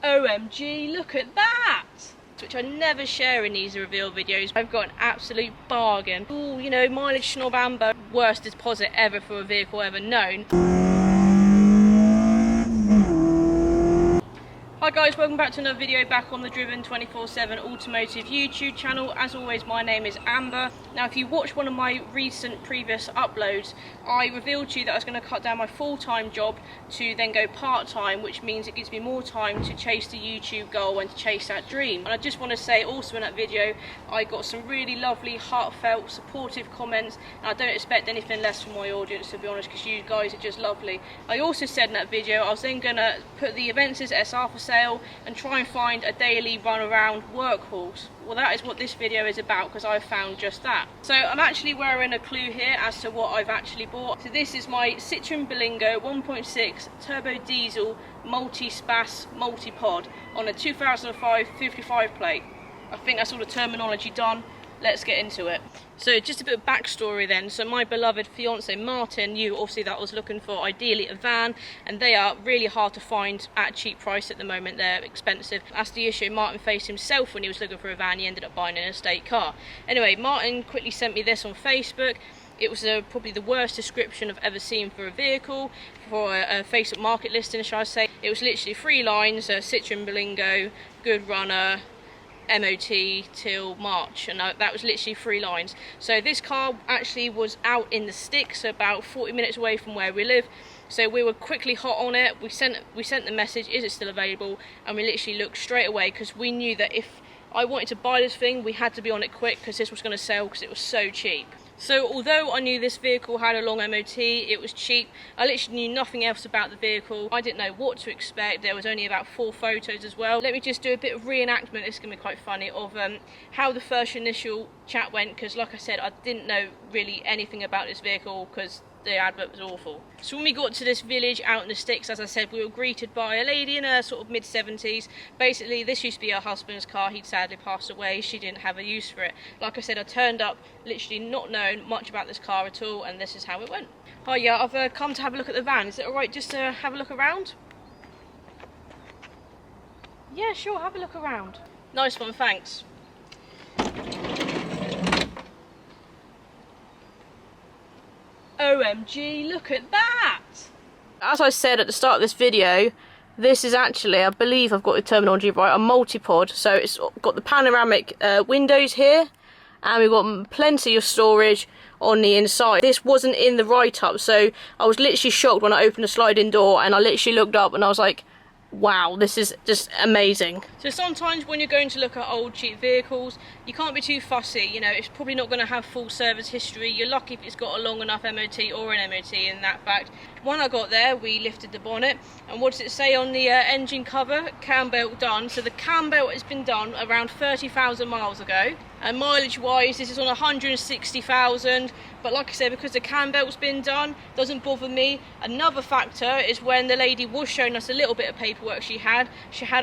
OMG, look at that! Which I never share in these reveal videos. I've got an absolute bargain. Ooh, you know, mileage snob Amber, worst deposit ever for a vehicle ever known. Hi guys, welcome back to another video back on the Driven 24/7 Automotive YouTube channel. As always, my name is Amber. Now if you watch one of my recent previous uploads, I revealed to you that I was going to cut down my full-time job to then go part-time, which means it gives me more time to chase the YouTube goal and to chase that dream. And I just want to say also in that video, I got some really lovely, heartfelt, supportive comments, and I don't expect anything less from my audience, to be honest, because you guys are just lovely. I also said in that video I was then going to put the events as SR for sale and try and find a daily run around workhorse. Well, that is what this video is about, because I've found just that. So I'm actually wearing a clue here as to what I've actually bought. So this is my Citroen Berlingo 1.6 turbo diesel multi-spas multi-pod on a 2005 55 plate. I think that's all the terminology done. Let's get into it. So just a bit of backstory then. So my beloved fiance Martin knew obviously that I was looking for ideally a van, and they are really hard to find at a cheap price at the moment. They're expensive. That's the issue Martin faced himself when he was looking for a van. He ended up buying an estate car. Anyway, Martin quickly sent me this on Facebook. It was probably the worst description I've ever seen for a vehicle, for a Facebook market listing, shall I say. It was literally 3 lines, Citroen Berlingo, good runner, MOT till March, and that was literally 3 lines. So this car actually was out in the sticks, so about 40 minutes away from where we live. So we were quickly hot on it. We sent the message, is it still available? And we literally looked straight away, because we knew that if I wanted to buy this thing, we had to be on it quick, because this was going to sell because it was so cheap. So although I knew this vehicle had a long MOT, it was cheap, I literally knew nothing else about the vehicle. I didn't know what to expect. There was only about 4 photos as well. Let me just do a bit of reenactment, it's going to be quite funny, of how the first initial chat went, because like I said, I didn't know really anything about this vehicle because the advert was awful. So when we got to this village out in the sticks, as I said, we were greeted by a lady in her sort of mid-70s. Basically, this used to be her husband's car. He'd sadly passed away. She didn't have a use for it. Like I said, I turned up literally not knowing much about this car at all, and this is how it went. Hi, yeah, I've come to have a look at the van. Is it alright just to have a look around? Yeah, sure, have a look around. Nice one, thanks. OMG, look at that! As I said at the start of this video, this is actually, I believe I've got the terminology right, a multi-pod. So it's got the panoramic windows here, and we've got plenty of storage on the inside. This wasn't in the write-up, so I was literally shocked when I opened the sliding door and I literally looked up and I was like, wow, this is just amazing. So sometimes when you're going to look at old cheap vehicles, you can't be too fussy. You know, it's probably not going to have full service history. You're lucky if it's got a long enough MOT or an MOT in that fact. When I got there, we lifted the bonnet, and what does it say on the engine cover? Cam belt done. So the cam belt has been done around 30,000 miles ago, and mileage wise this is on 160,000. But like I said, because the cam belt's been done, doesn't bother me. Another factor is when the lady was showing us a little bit of paperwork she had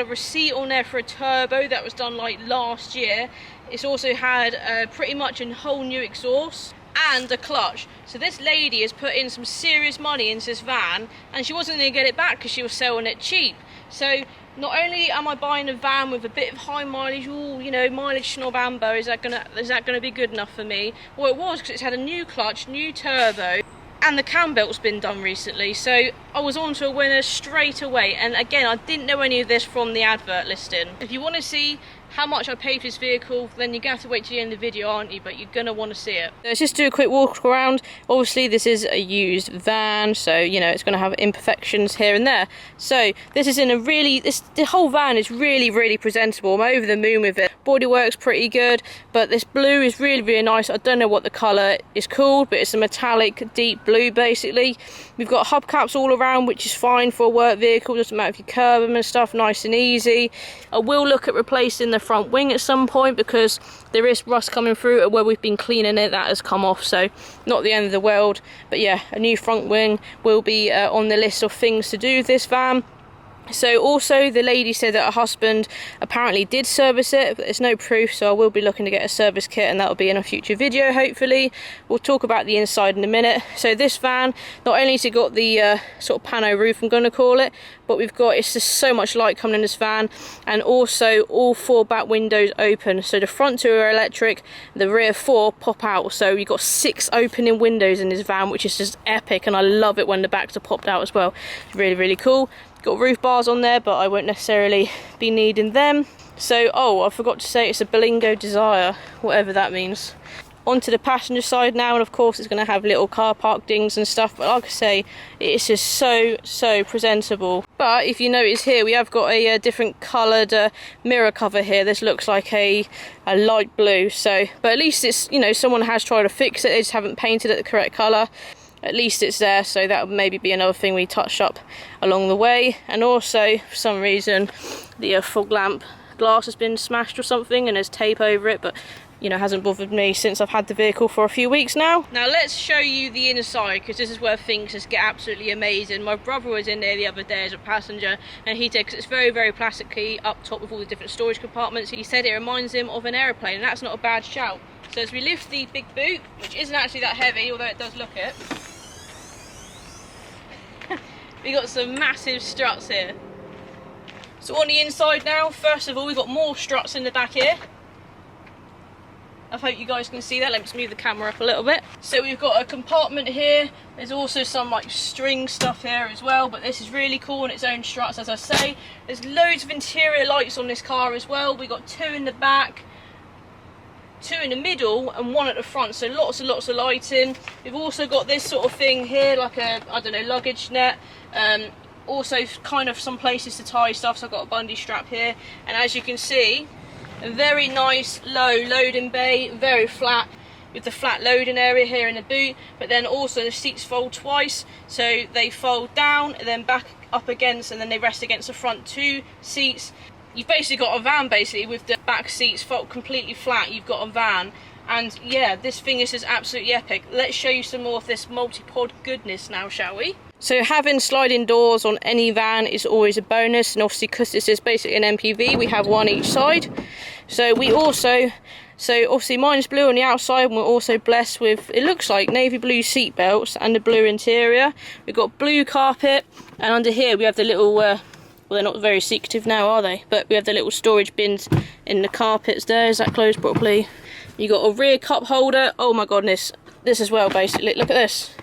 a receipt on there for a turbo that was done like last year. It's also had pretty much a whole new exhaust and a clutch. So this lady has put in some serious money into this van, and she wasn't going to get it back because she was selling it cheap. So not only am I buying a van with a bit of high mileage, ooh, you know, mileage snob Amber, is that gonna be good enough for me? Well, it was, because it's had a new clutch, new turbo, and the cam belt's been done recently. So I was on to a winner straight away. And again, I didn't know any of this from the advert listing. If you want to see how much I paid for this vehicle, then you're going to have to wait till the end of the video, aren't you? But you're going to want to see it. Let's just do a quick walk around. Obviously this is a used van, so you know it's going to have imperfections here and there. So this is in a really, the whole van is really presentable. I'm over the moon with it. Bodywork's pretty good, but this blue is really nice. I don't know what the colour is called, but it's a metallic deep blue basically. We've got hubcaps all around, which is fine for a work vehicle. Doesn't matter if you curb them and stuff, nice and easy. I will look at replacing the front wing at some point, because there is rust coming through where we've been cleaning it. That has come off, so not the end of the world. But yeah, a new front wing will be on the list of things to do with this van. So also the lady said that her husband apparently did service it, but there's no proof, so I will be looking to get a service kit, and that will be in a future video hopefully. We'll talk about the inside in a minute. So this van, not only has it got the sort of pano roof, I'm going to call it, but we've got, it's just so much light coming in this van, and also all 4 back windows open. So the front 2 are electric, the rear 4 pop out, so you've got 6 opening windows in this van, which is just epic, and I love it when the backs are popped out as well. It's really, really cool. Got roof bars on there, but I won't necessarily be needing them. So, oh, I forgot to say it's a Berlingo Desire, whatever that means. Onto the passenger side now, and of course it's going to have little car park dings and stuff, but like I say, it's just so presentable. But if you notice here, we have got a different coloured mirror cover here. This looks like a light blue, so, but at least it's, you know, someone has tried to fix it, they just haven't painted it the correct colour. At least it's there, so that would maybe be another thing we touch up along the way. And also, for some reason, the fog lamp glass has been smashed or something, and there's tape over it, but you know, hasn't bothered me since I've had the vehicle for a few weeks now. Now let's show you the inside, because this is where things just get absolutely amazing. My brother was in there the other day as a passenger, and he said, because it's very plasticky up top with all the different storage compartments, he said it reminds him of an aeroplane, and that's not a bad shout. So as we lift the big boot, which isn't actually that heavy, although it does look it, we got some massive struts here. So on the inside now, first of all, we've got more struts in the back here. I hope you guys can see that. Let me just move the camera up a little bit. So we've got a compartment here. There's also some like string stuff here as well, but this is really cool on its own struts, as I say. There's loads of interior lights on this car as well. We've got 2 in the back, 2 in the middle, and 1 at the front, so lots and lots of lighting. We've also got this sort of thing here, like a, I don't know, luggage net. Also kind of some places to tie stuff, so I've got a bungee strap here, and as you can see, a very nice low loading bay, very flat, with the flat loading area here in the boot, but then also the seats fold twice, so they fold down and then back up against, and then they rest against the front 2 seats. You've basically got a van basically with the back seats fold completely flat. You've got a van, and yeah, this thing is just absolutely epic. Let's show you some more of this multi-pod goodness now, shall we? So having sliding doors on any van is always a bonus, and obviously because this is basically an MPV, we have 1 each side. So we also, so obviously mine is blue on the outside, and we're also blessed with, it looks like navy blue seat belts and the blue interior. We've got blue carpet, and under here we have the little, well, they're not very secretive now, are they? But we have the little storage bins in the carpets there. Is that closed properly? You got a rear cup holder. Oh my goodness, this as well basically. Look at this.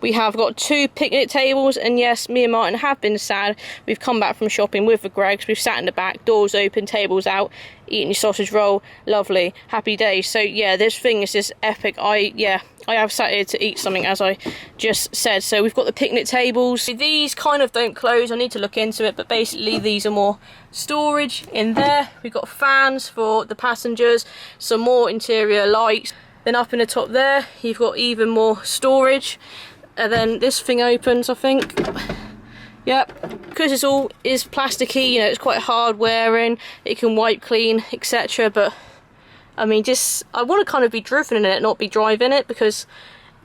We have got 2 picnic tables, and yes, me and Martin have been sad. We've come back from shopping with the Gregs. We've sat in the back, doors open, tables out, eating your sausage roll. Lovely, happy days. So yeah, this thing is just epic. I have sat here to eat something, as I just said. So we've got the picnic tables. These kind of don't close. I need to look into it, but basically these are more storage in there. We've got fans for the passengers, some more interior lights. Then up in the top there, you've got even more storage. And then this thing opens, I think. Yep, because it's all is plasticky, you know, it's quite hard wearing, it can wipe clean, etc. But I mean, just I want to kind of be driven in it, not be driving it, because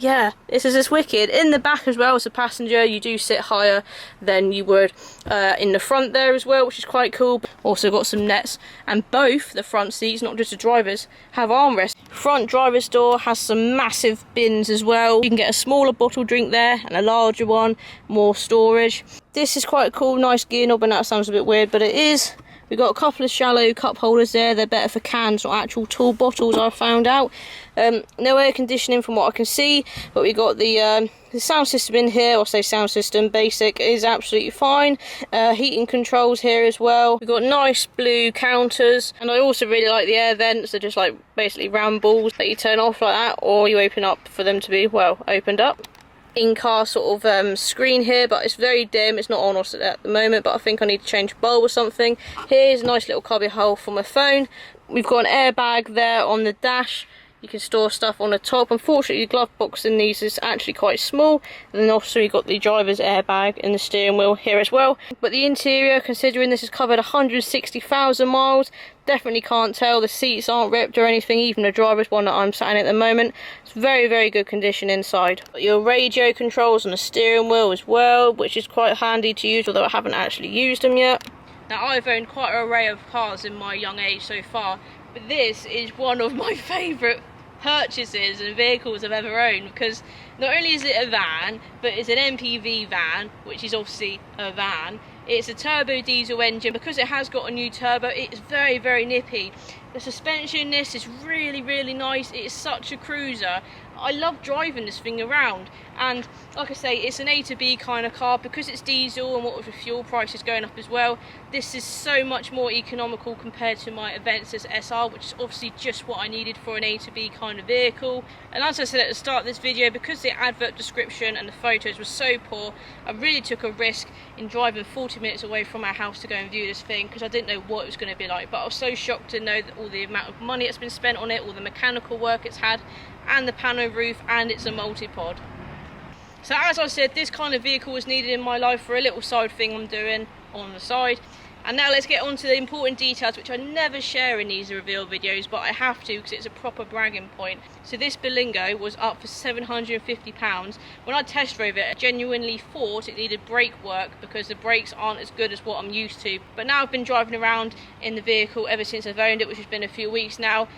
yeah, this is just wicked. In the back as well, as a passenger, you do sit higher than you would in the front there as well, which is quite cool. Also got some nets, and both the front seats, not just the drivers, have armrests. Front driver's door has some massive bins as well. You can get a smaller bottle drink there and a larger one, more storage. This is quite a cool, nice gear knob, and that sounds a bit weird, but it is. We've got a couple of shallow cup holders there. They're better for cans, not actual tall bottles, I found out. No air conditioning from what I can see, but we got the sound system in here. I'll say sound system, basic, is absolutely fine. Heating controls here as well. We've got nice blue counters, and I also really like the air vents. They're just like basically round balls that you turn off like that, or you open up for them to be, well, opened up. In-car sort of screen here, but it's very dim. It's not on us at the moment, but I think I need to change a bulb or something. Here's a nice little cubby hole for my phone. We've got an airbag there on the dash. You can store stuff on the top. Unfortunately, the glove box in these is actually quite small. And then also you've got the driver's airbag in the steering wheel here as well. But the interior, considering this has covered 160,000 miles, definitely can't tell. The seats aren't ripped or anything, even the driver's one that I'm sat in at the moment. It's very, very good condition inside. Got your radio controls on the steering wheel as well, which is quite handy to use, although I haven't actually used them yet. Now, I've owned quite an array of cars in my young age so far, but this is one of my favourite purchases and vehicles I've ever owned, because not only is it a van, but it's an MPV van, which is obviously a van. It's a turbo diesel engine. Because it has got a new turbo, it's very, very nippy. The suspension in this is really, really nice. It is such a cruiser. I love driving this thing around, and like I say, it's an A to B kind of car. Because it's diesel, and what with the fuel prices going up as well, this is so much more economical compared to my Aventus SR, which is obviously just what I needed for an A to B kind of vehicle. And as I said at the start of this video, because the advert description and the photos were so poor, I really took a risk in driving 40 minutes away from our house to go and view this thing, because I didn't know what it was going to be like. But I was so shocked to know that all the amount of money that's been spent on it, all the mechanical work it's had, and the pano roof, and it's a multi-pod. So as I said, this kind of vehicle was needed in my life for a little side thing I'm doing on the side. And now let's get on to the important details, which I never share in these reveal videos, but I have to because it's a proper bragging point. So this Berlingo was up for £750. When I test drove it, I genuinely thought it needed brake work because the brakes aren't as good as what I'm used to. But now I've been driving around in the vehicle ever since I've owned it, which has been a few weeks now.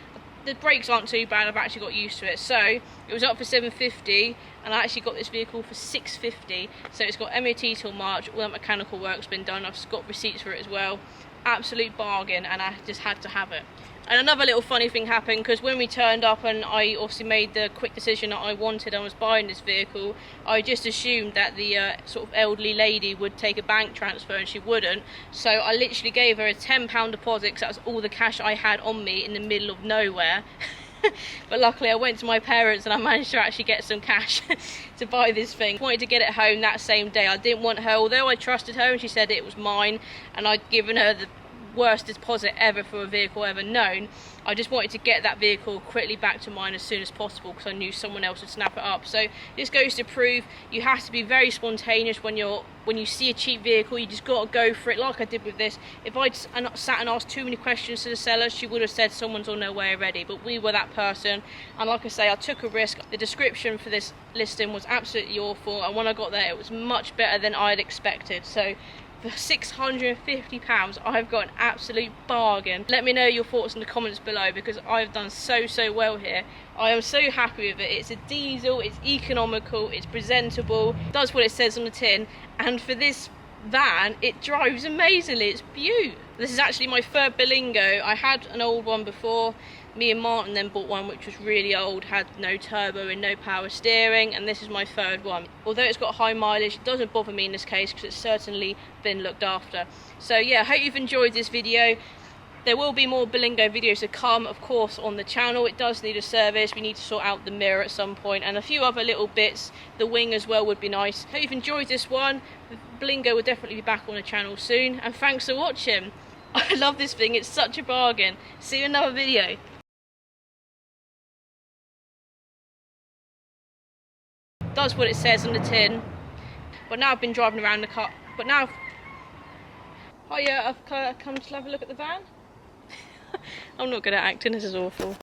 The brakes aren't too bad, I've actually got used to it. So it was up for £750, and I actually got this vehicle for £650. So it's got MOT till March, all that mechanical work's been done, I've got receipts for it as well. Absolute bargain, and I just had to have it. And another little funny thing happened, because when we turned up and I obviously made the quick decision that I wanted and was buying this vehicle, I just assumed that the sort of elderly lady would take a bank transfer, and she wouldn't. So I literally gave her a £10 deposit, because that was all the cash I had on me in the middle of nowhere. But luckily I went to my parents and I managed to actually get some cash to buy this thing. I wanted to get it home that same day. I didn't want her, although I trusted her and she said it was mine and I'd given her the worst deposit ever for a vehicle ever known, I just wanted to get that vehicle quickly back to mine as soon as possible, because I knew someone else would snap it up. So this goes to prove you have to be very spontaneous when you see a cheap vehicle. You just got to go for it, like I did with this. If I'd sat and asked too many questions to the seller, she would have said someone's on their way already, but we were that person. And like I say, I took a risk. The description for this listing was absolutely awful, and when I got there it was much better than I'd expected. So for £650, I've got an absolute bargain. Let me know your thoughts in the comments below, because I've done so well here. I am so happy with it. It's a diesel, it's economical, it's presentable, does what it says on the tin, and for this van, it drives amazingly. It's beautiful. This is actually my third Berlingo. I had an old one before. Me and Martin then bought one which was really old, had no turbo and no power steering, and this is my third one. Although it's got high mileage, it doesn't bother me in this case because it's certainly been looked after. So yeah, I hope you've enjoyed this video. There will be more Berlingo videos to come, of course, on the channel. It does need a service. We need to sort out the mirror at some point, and a few other little bits. The wing as well would be nice. Hope you've enjoyed this one. Berlingo will definitely be back on the channel soon, and thanks for watching. I love this thing. It's such a bargain. See you in another video. Does what it says on the tin, but now I've been driving around the car. But now, I've come to have a look at the van. I'm not good at acting. This is awful.